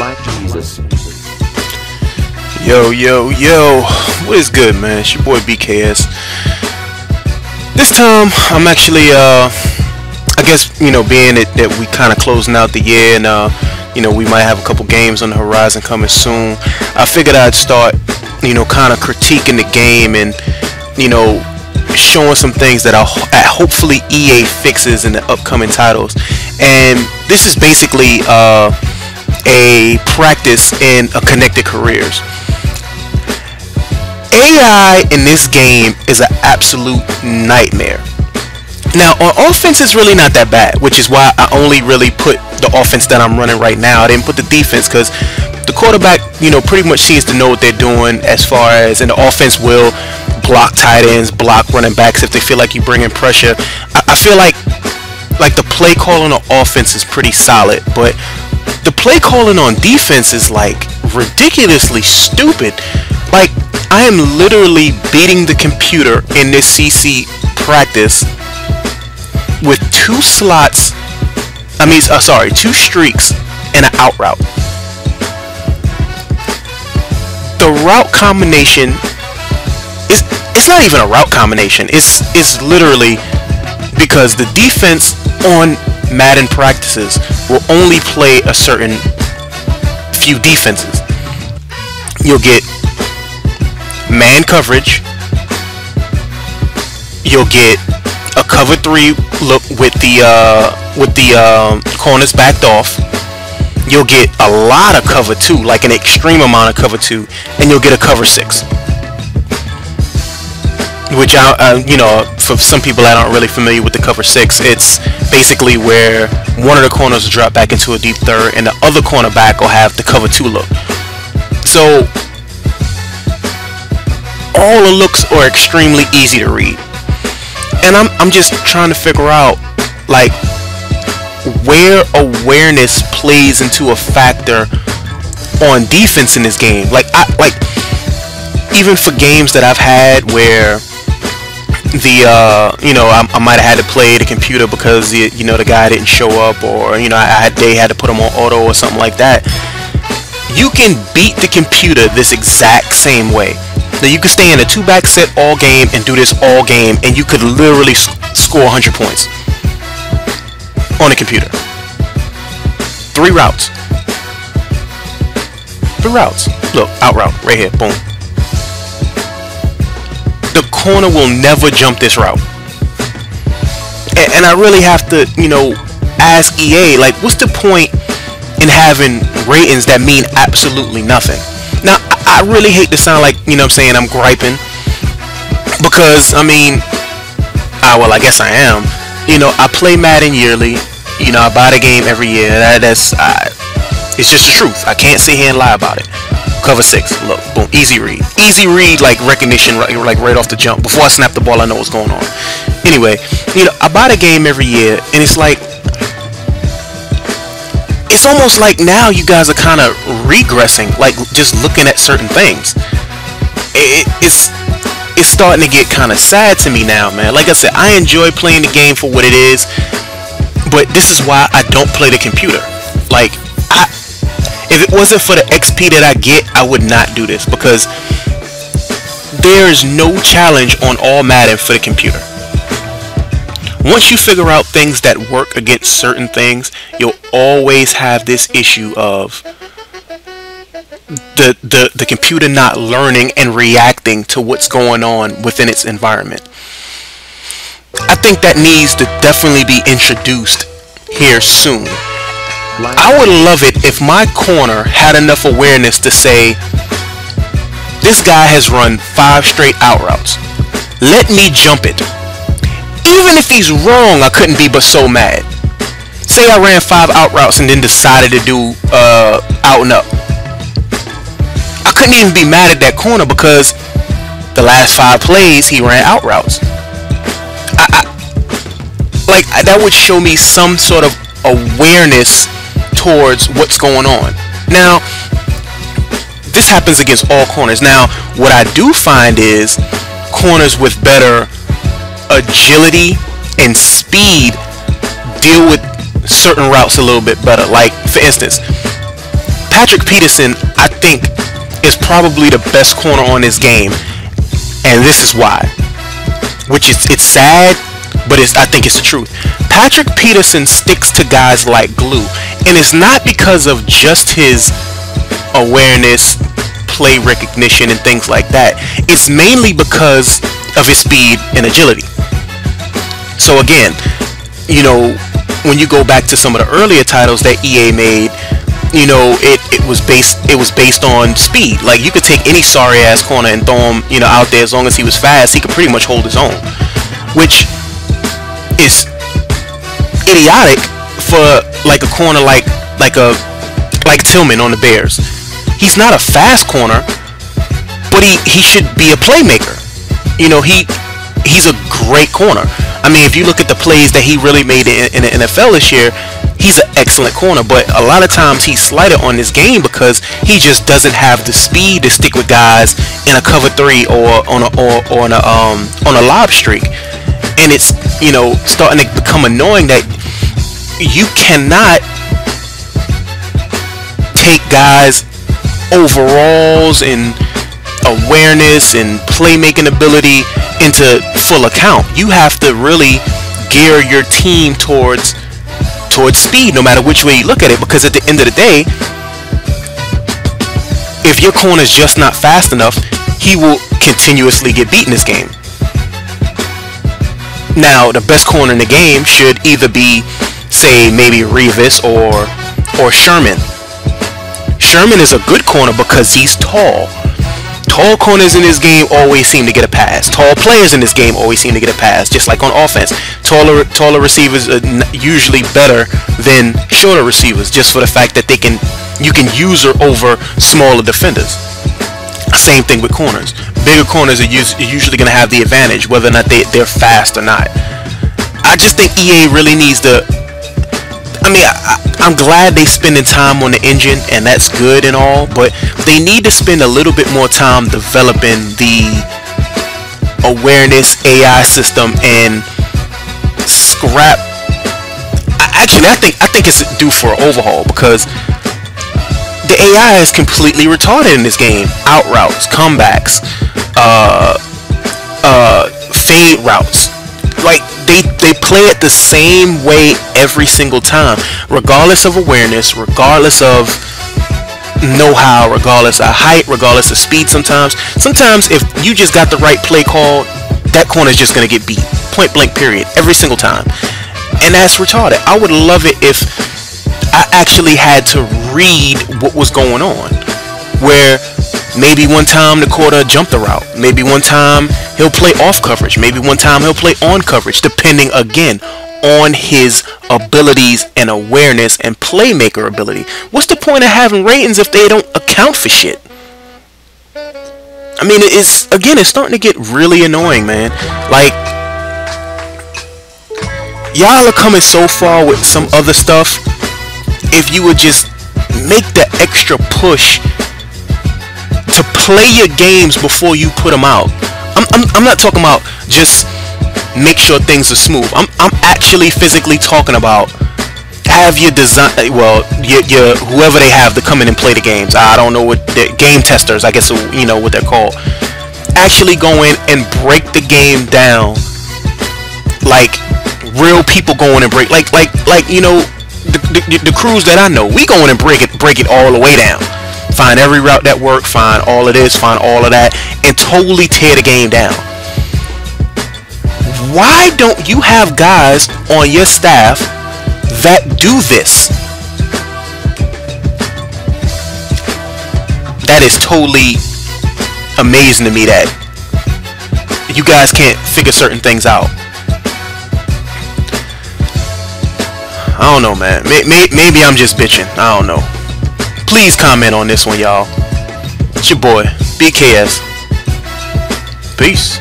Black Jesus. Yo, yo, yo, what is good, man? It's your boy BKS. This time, I'm actually, I guess, being that we kind of closing out the year and, we might have a couple games on the horizon coming soon, I figured I'd start, kind of critiquing the game and, showing some things that hopefully EA fixes in the upcoming titles. And this is basically, a practice in a connected careers. AI in this game is an absolute nightmare. Now on offense it's really not that bad, which is why I only really put the offense that I'm running right now. I didn't put the defense because the quarterback, pretty much seems to know what they're doing as far as, and the offense will block tight ends, block running backs if they feel like you bring in pressure. I feel like the play calling on offense is pretty solid, but the play calling on defense is like ridiculously stupid. Like, I am literally beating the computer in this CC practice with two streaks and an out route. The route combination it's not even a route combination. It's literally because the defense on Madden practices will only play a certain few defenses. You'll get man coverage, you'll get a cover 3 look with the corners backed off, you'll get a lot of cover 2, like an extreme amount of cover 2, and you'll get a cover 6, which for some people that aren't really familiar with the cover 6, it's basically where one of the corners will drop back into a deep third and the other cornerback will have the cover 2 look. So all the looks are extremely easy to read, and I'm just trying to figure out like where awareness plays into a factor on defense in this game. Like even for games that I've had where I might have had to play the computer because the guy didn't show up, or they had to put him on auto or something like that. You can beat the computer this exact same way. Now you can stay in a 2-back set all game and do this all game, and you could literally score 100 points on the computer. 3 routes. Look, out route right here. Boom. The corner will never jump this route, and I really have to ask EA, like, what's the point in having ratings that mean absolutely nothing? Now I really hate to sound like I'm griping, because I guess I am. I play Madden yearly. I buy the game every year. It's just the truth. I can't sit here and lie about it. Cover 6, look, boom, easy read, like recognition, like right off the jump. Before I snap the ball, I know what's going on. Anyway, I buy the game every year, and it's like, it's almost like now you guys are kind of regressing, like just looking at certain things. It's starting to get kind of sad to me now, man. Like I said, I enjoy playing the game for what it is, but this is why I don't play the computer. Like, if it wasn't for the XP that I get, I would not do this, because there is no challenge on all Madden for the computer. Once you figure out things that work against certain things, you'll always have this issue of the computer not learning and reacting to what's going on within its environment. I think that needs to definitely be introduced here soon. I would love it if my corner had enough awareness to say, this guy has run 5 straight out routes, let me jump it. Even if he's wrong, I couldn't be but so mad. Say I ran 5 out routes and then decided to do out and up. I couldn't even be mad at that corner because the last 5 plays he ran out routes. That would show me some sort of awareness towards what's going on. Now, this happens against all corners. Now, what I do find is corners with better agility and speed deal with certain routes a little bit better. Like, for instance, Patrick Peterson, I think, is probably the best corner on this game, and this is why. Which is, it's sad, but I think it's the truth. Patrick Peterson sticks to guys like glue, and it's not because of just his awareness, play recognition, and things like that. It's mainly because of his speed and agility. So again, you know, when you go back to some of the earlier titles that EA made, you know, it was based on speed. Like, you could take any sorry ass corner and throw him, you know, out there. As long as he was fast, he could pretty much hold his own, which is idiotic for like a corner like Tillman on the Bears. He's not a fast corner, but he should be a playmaker. You know, he's a great corner. I mean, if you look at the plays that he really made in the NFL this year, he's an excellent corner. But a lot of times he's slighted on this game because he just doesn't have the speed to stick with guys in a cover 3 or on a lob streak. And it's, you know, starting to become annoying that you cannot take guys' overalls and awareness and playmaking ability into full account. You have to really gear your team towards speed, no matter which way you look at it, because at the end of the day, if your corner is just not fast enough, he will continuously get beat in this game. Now, the best corner in the game should either be, say, maybe Revis or Sherman. Sherman is a good corner because he's tall. Tall corners in this game always seem to get a pass. Tall players in this game always seem to get a pass, just like on offense. Taller receivers are usually better than shorter receivers, just for the fact that you can use her over smaller defenders. Same thing with corners. Bigger corners are usually going to have the advantage, whether or not they're fast or not. I just think EA really needs to... I mean, I'm glad they spending time on the engine, and that's good and all, but they need to spend a little bit more time developing the awareness AI system and scrap. Actually, I think it's due for an overhaul, because the AI is completely retarded in this game. Out routes, comebacks, fade routes. Like, they play it the same way every single time, regardless of awareness, regardless of know-how, regardless of height, regardless of speed. Sometimes if you just got the right play call, that corner is just going to get beat. Point blank period. Every single time. And that's retarded. I would love it if I actually had to read what was going on, where maybe one time the quarter jumped the route, maybe one time he'll play off coverage, maybe one time he'll play on coverage, depending again on his abilities and awareness and playmaker ability. What's the point of having ratings if they don't account for shit? I mean, it's starting to get really annoying, man. Like, y'all are coming so far with some other stuff. If you would just make the extra push to play your games before you put them out. I'm not talking about just make sure things are smooth. I'm actually physically talking about have your design, well, your whoever they have to come in and play the games. I don't know what the game testers, I guess, you know what they're called. Actually go in and break the game down like real people going and break like you know, the crews that I know, we go in and break it all the way down. Find every route that worked, find all of this, find all of that, and totally tear the game down. Why don't you have guys on your staff that do this? That is totally amazing to me that you guys can't figure certain things out. I don't know, man. Maybe I'm just bitching. I don't know. Please comment on this one, y'all. It's your boy, BKS. Peace.